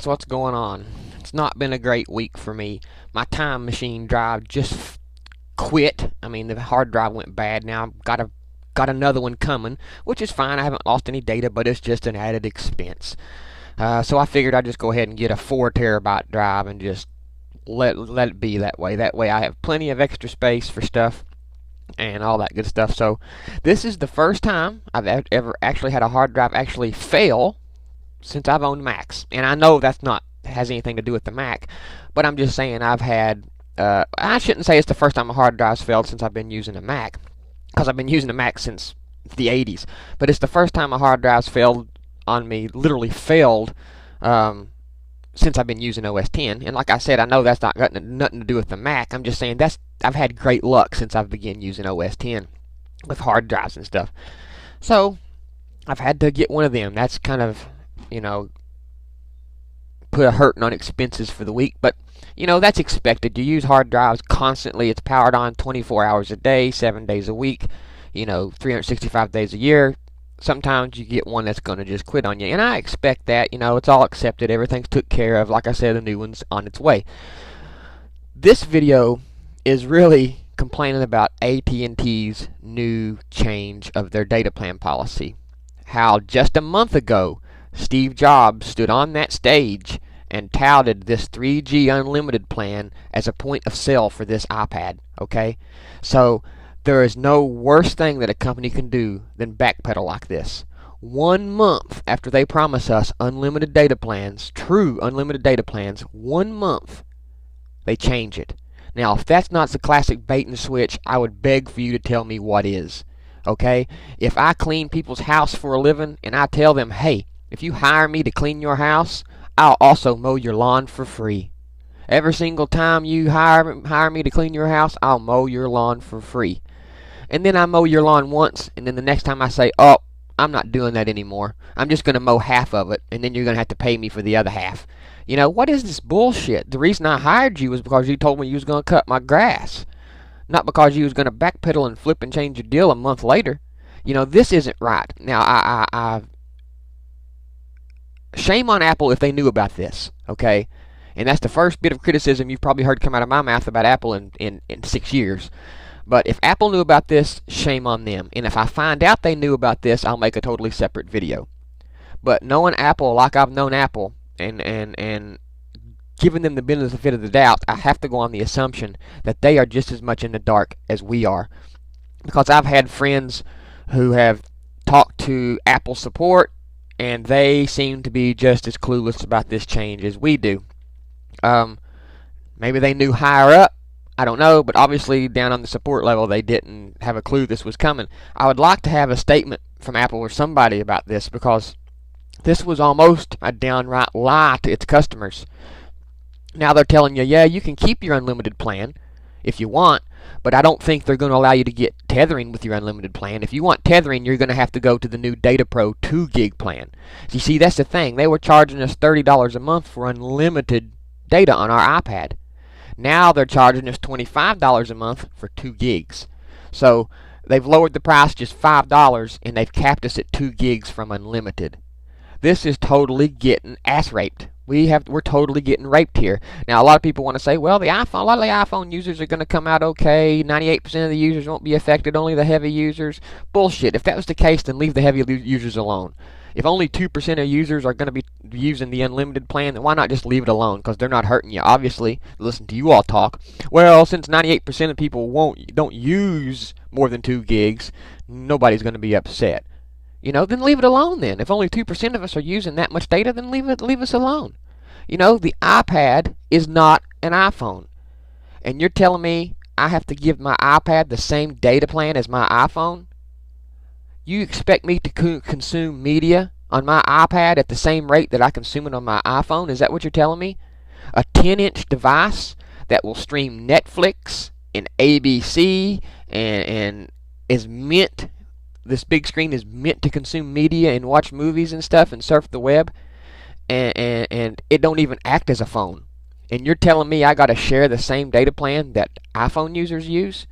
guys, what's going on? It's not been a great week for me. My time machine drive just quit. I mean, the hard drive went bad. Now I've got another one coming, which is fine. I haven't lost any data, but it's just an added expense. So I figured I'd just go ahead and get a 4 terabyte drive and just let it be that way. That way I have plenty of extra space for stuff and all that good stuff. So this is the first time I've ever actually had a hard drive actually fail since I've owned Macs. And I know that's not has anything to do with the Mac, but I'm just saying I've had I shouldn't say it's the first time a hard drive's failed since I've been using a Mac, because I've been using a Mac since the 80s, but it's the first time a hard drive's failed on me, literally failed, since I've been using OS 10. And like I said, I know that's not got nothing to do with the Mac. I'm just saying I've had great luck since I've begun using OS 10 with hard drives and stuff. So I've had to get one of them. That's kind of, put a hurting on expenses for the week, but that's expected. You use hard drives constantly. It's powered on 24 hours a day, 7 days a week, 365 days a year. Sometimes you get one that's going to just quit on you, and I expect that. It's all accepted. Everything's took care of. Like I said, the new one's on its way. This video is really complaining about AT&T's new change of their data plan policy. How just a month ago, Steve Jobs stood on that stage and touted this 3G unlimited plan as a point of sale for this iPad. Okay? So there is no worse thing that a company can do than backpedal like this. 1 month after they promise us unlimited data plans, true unlimited data plans, 1 month, they change it. Now, if that's not the classic bait and switch, I would beg for you to tell me what is. Okay? If I clean people's house for a living and I tell them, hey, if you hire me to clean your house, I'll also mow your lawn for free. Every single time you hire me to clean your house, I'll mow your lawn for free. And then I mow your lawn once, and then the next time I say, oh, I'm not doing that anymore. I'm just going to mow half of it, and then you're going to have to pay me for the other half. What is this bullshit? The reason I hired you was because you told me you was going to cut my grass. Not because you was going to backpedal and flip and change your deal a month later. This isn't right. Now, shame on Apple if they knew about this, okay? And that's the first bit of criticism you've probably heard come out of my mouth about Apple in 6 years. But if Apple knew about this, shame on them. And if I find out they knew about this, I'll make a totally separate video. But knowing Apple like I've known Apple and giving them the benefit of the doubt, I have to go on the assumption that they are just as much in the dark as we are. Because I've had friends who have talked to Apple support, and they seem to be just as clueless about this change as we do. Maybe they knew higher up. I don't know, but obviously down on the support level, they didn't have a clue this was coming. I would like to have a statement from Apple or somebody about this, because this was almost a downright lie to its customers. Now they're telling you, yeah, you can keep your unlimited plan if you want, but I don't think they're going to allow you to get tethering with your unlimited plan. If you want tethering, you're going to have to go to the new Data Pro 2 gig plan. You see, that's the thing. They were charging us $30 a month for unlimited data on our iPad. Now they're charging us $25 a month for 2 gigs. So they've lowered the price just $5, and they've capped us at 2 gigs from unlimited. This is totally getting ass raped. We're totally getting raped here. Now, a lot of people want to say, well, a lot of the iPhone users are going to come out okay. 98% of the users won't be affected, only the heavy users. Bullshit. If that was the case, then leave the heavy users alone. If only 2% of users are going to be using the unlimited plan, then why not just leave it alone? Because they're not hurting you. Obviously, listen to you all talk. Well, since 98% of people don't use more than 2 gigs, nobody's going to be upset. Then leave it alone then. If only 2% of us are using that much data, then leave us alone. The iPad is not an iPhone. And you're telling me I have to give my iPad the same data plan as my iPhone? You expect me to consume media on my iPad at the same rate that I consume it on my iPhone? Is that what you're telling me? A 10-inch device that will stream Netflix and ABC and is meant... This big screen is meant to consume media and watch movies and stuff and surf the web, and it don't even act as a phone. And you're telling me I got to share the same data plan that iPhone users use?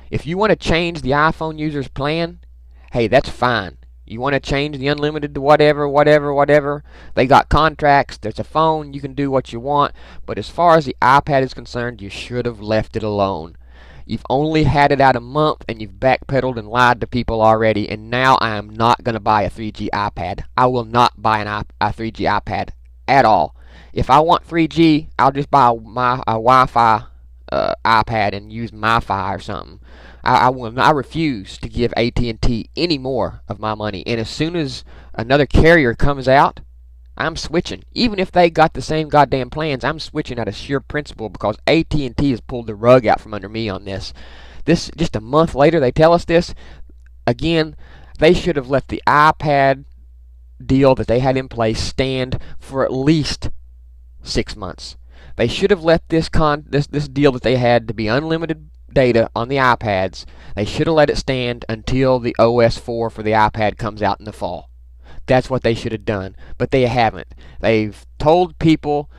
If you want to change the iPhone user's plan, hey, that's fine. You want to change the unlimited to whatever, whatever, whatever. They got contracts. There's a phone. You can do what you want. But as far as the iPad is concerned, you should have left it alone. You've only had it out a month, and you've backpedaled and lied to people already, and now I am not going to buy a 3G iPad. I will not buy a 3G iPad at all. If I want 3G, I'll just buy a Wi-Fi iPad and use MiFi or something. I refuse to give AT&T any more of my money, and as soon as another carrier comes out, I'm switching. Even if they got the same goddamn plans, I'm switching out of sheer principle because AT&T has pulled the rug out from under me on this. This just a month later, they tell us this. Again, they should have let the iPad deal that they had in place stand for at least 6 months. They should have let this deal that they had to be unlimited data on the iPads. They should have let it stand until the OS 4 for the iPad comes out in the fall. That's what they should have done, but they haven't. They've told people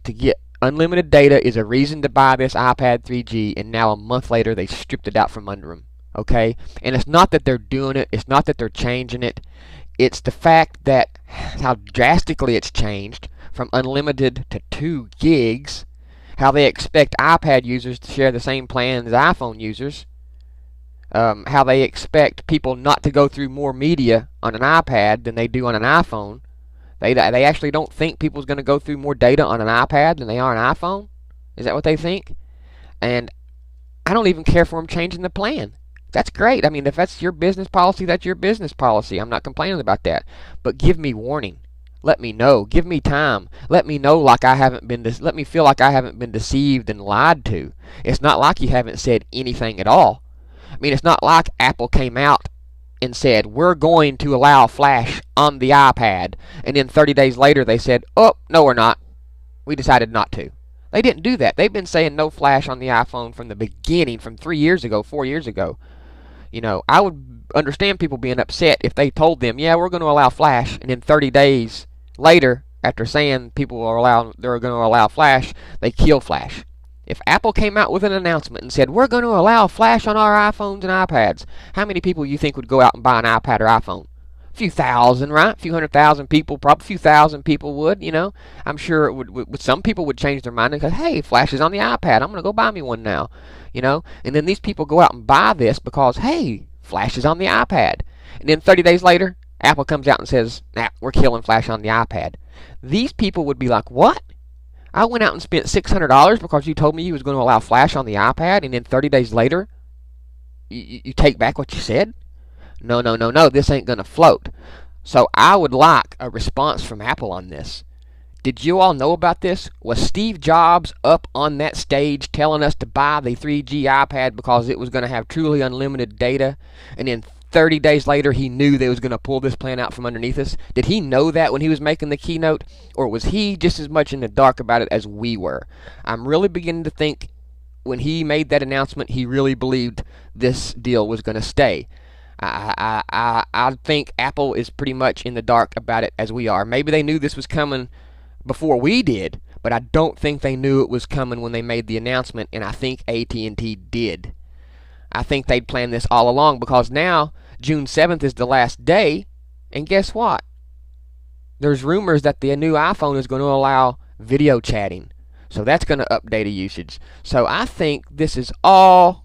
to get unlimited data is a reason to buy this iPad 3G, and now a month later they stripped it out from under them. Okay? And it's not that they're doing it. It's not that they're changing it. It's the fact that how drastically it's changed from unlimited to 2 gigs, how they expect iPad users to share the same plan as iPhone users, how they expect people not to go through more media on an iPad than they do on an iPhone. They actually don't think people's going to go through more data on an iPad than they are on an iPhone. Is that what they think? And I don't even care for them changing the plan. That's great. I mean, if that's your business policy, that's your business policy. I'm not complaining about that. But give me warning. Let me know. Give me time. Let me know like I haven't been. Let me feel like I haven't been deceived and lied to. It's not like you haven't said anything at all. I mean, it's not like Apple came out and said, we're going to allow Flash on the iPad, and then 30 days later they said, oh, no we're not. We decided not to. They didn't do that. They've been saying no Flash on the iPhone from the beginning, from 3 years ago, 4 years ago. You know, I would understand people being upset if they told them, yeah, we're going to allow Flash, and then 30 days later, after saying they're going to allow Flash, they kill Flash. If Apple came out with an announcement and said, we're going to allow Flash on our iPhones and iPads, how many people you think would go out and buy an iPad or iPhone? A few thousand, right? A few 100,000 people, probably a few thousand people would, you know. I'm sure it would some people would change their mind and go, hey, Flash is on the iPad. I'm going to go buy me one now, you know. And then these people go out and buy this because, hey, Flash is on the iPad. And then 30 days later, Apple comes out and says, nah, we're killing Flash on the iPad. These people would be like, what? I went out and spent $600 because you told me you was going to allow Flash on the iPad, and then 30 days later, you take back what you said? No, no, no, no, this ain't going to float. So I would like a response from Apple on this. Did you all know about this? Was Steve Jobs up on that stage telling us to buy the 3G iPad because it was going to have truly unlimited data, and then 30 days later he knew they was going to pull this plan out from underneath us? Did he know that when he was making the keynote, or was he just as much in the dark about it as we were? I'm really beginning to think when he made that announcement he really believed this deal was going to stay. I think Apple is pretty much in the dark about it as we are. Maybe they knew this was coming before we did, but I don't think they knew it was coming when they made the announcement, and I think AT&T did. I think they'd planned this all along, because now June 7th is the last day, and guess what? There's rumors that the new iPhone is going to allow video chatting, so that's going to up data usage. So I think this is all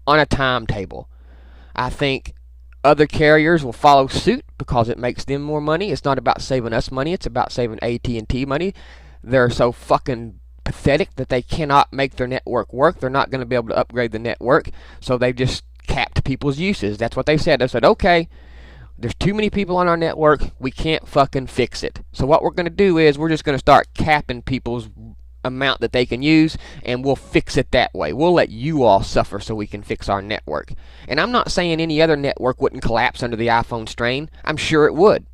on a timetable. I think other carriers will follow suit because it makes them more money. It's not about saving us money, it's about saving AT&T money. They're so fucking pathetic that they cannot make their network work. They're not going to be able to upgrade the network, so they've just capped people's uses. That's what they said. They said, okay, there's too many people on our network, we can't fucking fix it. So what we're going to do is we're just going to start capping people's amount that they can use, and we'll fix it that way. We'll let you all suffer so we can fix our network. And I'm not saying any other network wouldn't collapse under the iPhone strain. I'm sure it would.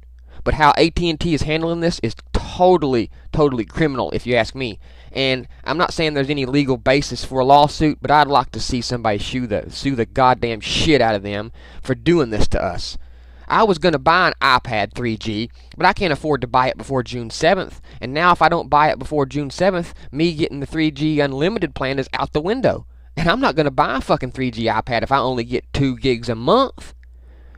But how AT&T is handling this is totally criminal, if you ask me. And I'm not saying there's any legal basis for a lawsuit, but I'd like to see somebody sue the goddamn shit out of them for doing this to us. I was going to buy an iPad 3G, but I can't afford to buy it before June 7th. And now if I don't buy it before June 7th, me getting the 3G unlimited plan is out the window. And I'm not going to buy a fucking 3G iPad if I only get 2 gigs a month.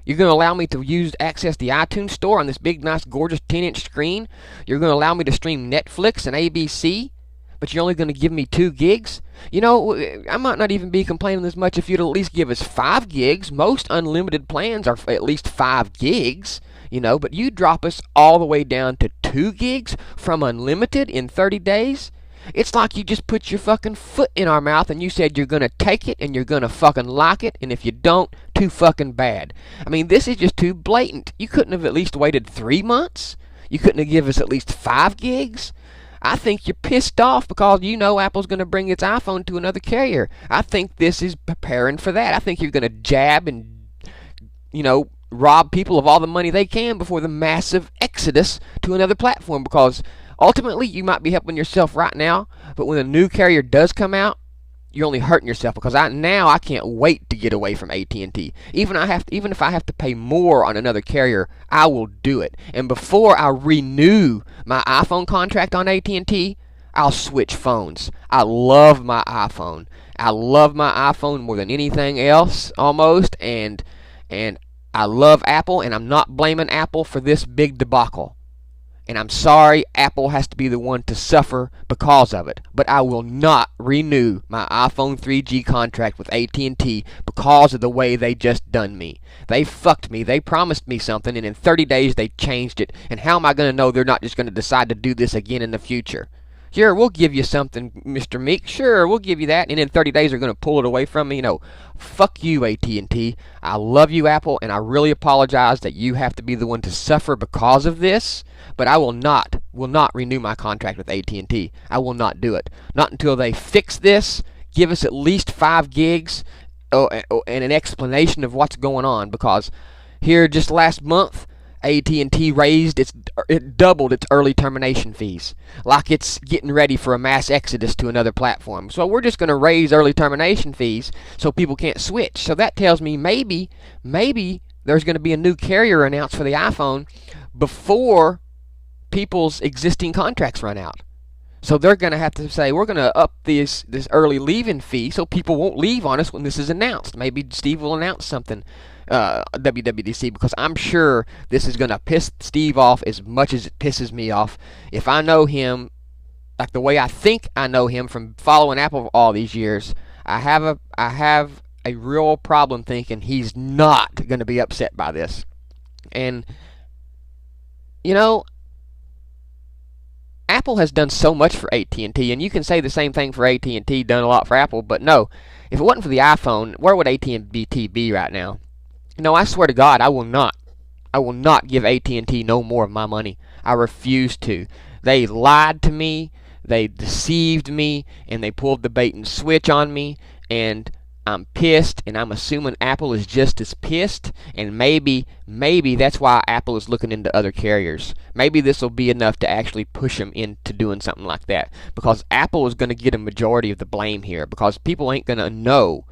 You're going to allow me to access the iTunes store on this big, nice, gorgeous 10-inch screen. You're going to allow me to stream Netflix and ABC, but you're only going to give me 2 gigs? You know, I might not even be complaining as much if you'd at least give us 5 gigs. Most unlimited plans are at least 5 gigs, you know, but you drop us all the way down to 2 gigs from unlimited in 30 days? It's like you just put your fucking foot in our mouth and you said you're gonna take it and you're gonna fucking like it, and if you don't, too fucking bad. I mean, this is just too blatant. You couldn't have at least waited 3 months? You couldn't have given us at least 5 gigs? I think you're pissed off because you know Apple's gonna bring its iPhone to another carrier. I think this is preparing for that. I think you're gonna jab and, you know, rob people of all the money they can before the massive exodus to another platform, because ultimately, you might be helping yourself right now, but when a new carrier does come out, you're only hurting yourself, because I can't wait to get away from AT&T. Even if I have to pay more on another carrier, I will do it. And before I renew my iPhone contract on AT&T, I'll switch phones. I love my iPhone. I love my iPhone more than anything else, almost, and I love Apple, and I'm not blaming Apple for this big debacle. And I'm sorry Apple has to be the one to suffer because of it. But I will not renew my iPhone 3G contract with AT&T because of the way they just done me. They fucked me. They promised me something, and in 30 days they changed it. And how am I going to know they're not just going to decide to do this again in the future? Sure, we'll give you something, Mr. Meek. Sure, we'll give you that. And in 30 days they're going to pull it away from me. No, fuck you, AT&T. I love you, Apple, and I really apologize that you have to be the one to suffer because of this. But I will not renew my contract with AT&T. I will not do it. Not until they fix this, give us at least 5 gigs, and an explanation of what's going on. Because here just last month, AT&T it doubled its early termination fees, like it's getting ready for a mass exodus to another platform. So we're just going to raise early termination fees so people can't switch. So that tells me maybe there's going to be a new carrier announced for the iPhone before people's existing contracts run out. So they're going to have to say, we're going to up this early leaving fee so people won't leave on us when this is announced. Maybe Steve will announce something, WWDC, because I'm sure this is going to piss Steve off as much as it pisses me off. If I know him like the way I think I know him from following Apple all these years, I have a real problem thinking he's not going to be upset by this. And you know, Apple has done so much for AT&T, and you can say the same thing for AT&T, done a lot for Apple, but no, if it wasn't for the iPhone, where would AT&T be right now? No, I swear to God, I will not give AT&T no more of my money. I refuse to. They lied to me, they deceived me, and they pulled the bait and switch on me, and I'm pissed, and I'm assuming Apple is just as pissed, and maybe that's why Apple is looking into other carriers. Maybe this will be enough to actually push them into doing something like that, because Apple is going to get a majority of the blame here, because people ain't going to know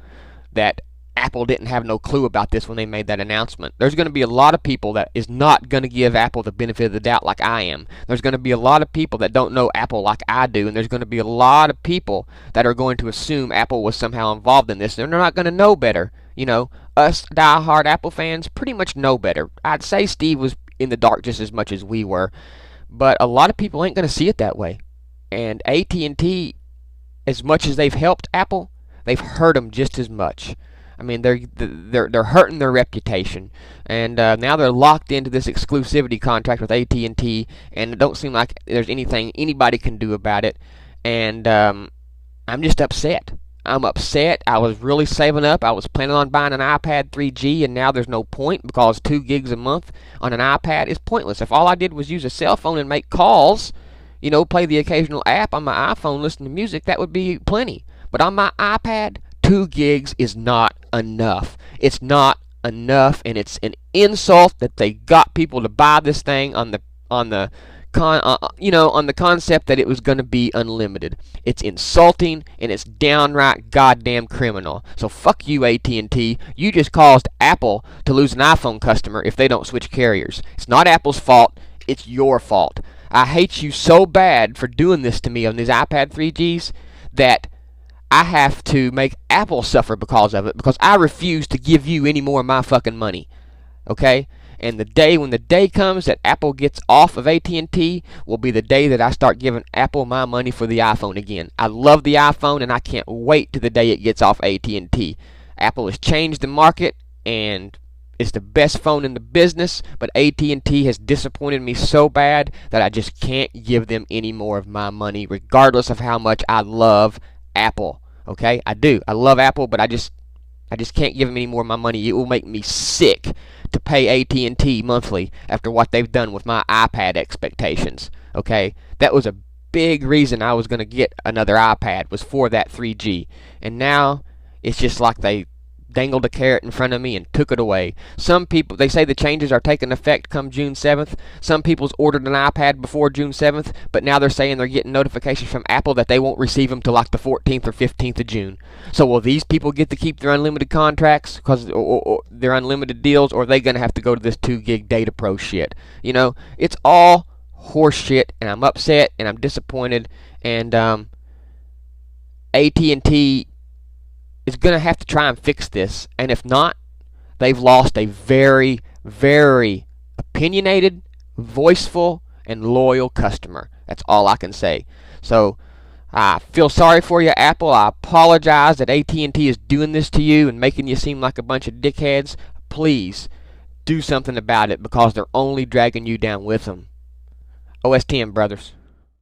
that Apple didn't have no clue about this when they made that announcement. There's going to be a lot of people that is not going to give Apple the benefit of the doubt like I am. There's going to be a lot of people that don't know Apple like I do, and there's going to be a lot of people that are going to assume Apple was somehow involved in this. They're not going to know better. You know, us die-hard Apple fans pretty much know better. I'd say Steve was in the dark just as much as we were, but a lot of people ain't going to see it that way. And AT&T, as much as they've helped Apple, they've hurt them just as much. I mean, they're hurting their reputation, and now they're locked into this exclusivity contract with AT&T, and it don't seem like there's anything anybody can do about it. And I'm just upset. I'm upset. I was really saving up. I was planning on buying an iPad 3G, and now there's no point because 2 gigs a month on an iPad is pointless. If all I did was use a cell phone and make calls, you know, play the occasional app on my iPhone, listen to music, that would be plenty. But on my iPad, 2 gigs is not enough. It's not enough, and it's an insult that they got people to buy this thing on the concept that it was going to be unlimited. It's insulting, and it's downright goddamn criminal. So fuck you, AT&T. You just caused Apple to lose an iPhone customer if they don't switch carriers. It's not Apple's fault. It's your fault. I hate you so bad for doing this to me on these iPad 3Gs that I have to make Apple suffer because of it, because I refuse to give you any more of my fucking money. Okay? And when the day comes that Apple gets off of AT&T will be the day that I start giving Apple my money for the iPhone again. I love the iPhone and I can't wait to the day it gets off AT&T. Apple has changed the market and it's the best phone in the business, but AT&T has disappointed me so bad that I just can't give them any more of my money regardless of how much I love Apple. Okay? I do. I love Apple, but I just can't give them any more of my money. It will make me sick to pay AT&T monthly after what they've done with my iPad expectations. Okay? That was a big reason I was going to get another iPad, was for that 3G. And now it's just like they dangled a carrot in front of me and took it away. Some people, they say the changes are taking effect come June 7th. Some people's ordered an iPad before June 7th, but now they're saying they're getting notifications from Apple that they won't receive them till like the 14th or 15th of June. So will these people get to keep their unlimited contracts because or their unlimited deals, or are they going to have to go to this 2 gig data pro shit? You know, it's all horse shit, and I'm upset and I'm disappointed, and AT&T is going to have to try and fix this, and if not, they've lost a very, very opinionated, voiceful, and loyal customer. That's all I can say. So I feel sorry for you, Apple. I apologize that AT&T is doing this to you and making you seem like a bunch of dickheads. Please do something about it because they're only dragging you down with them. OS 10, brothers.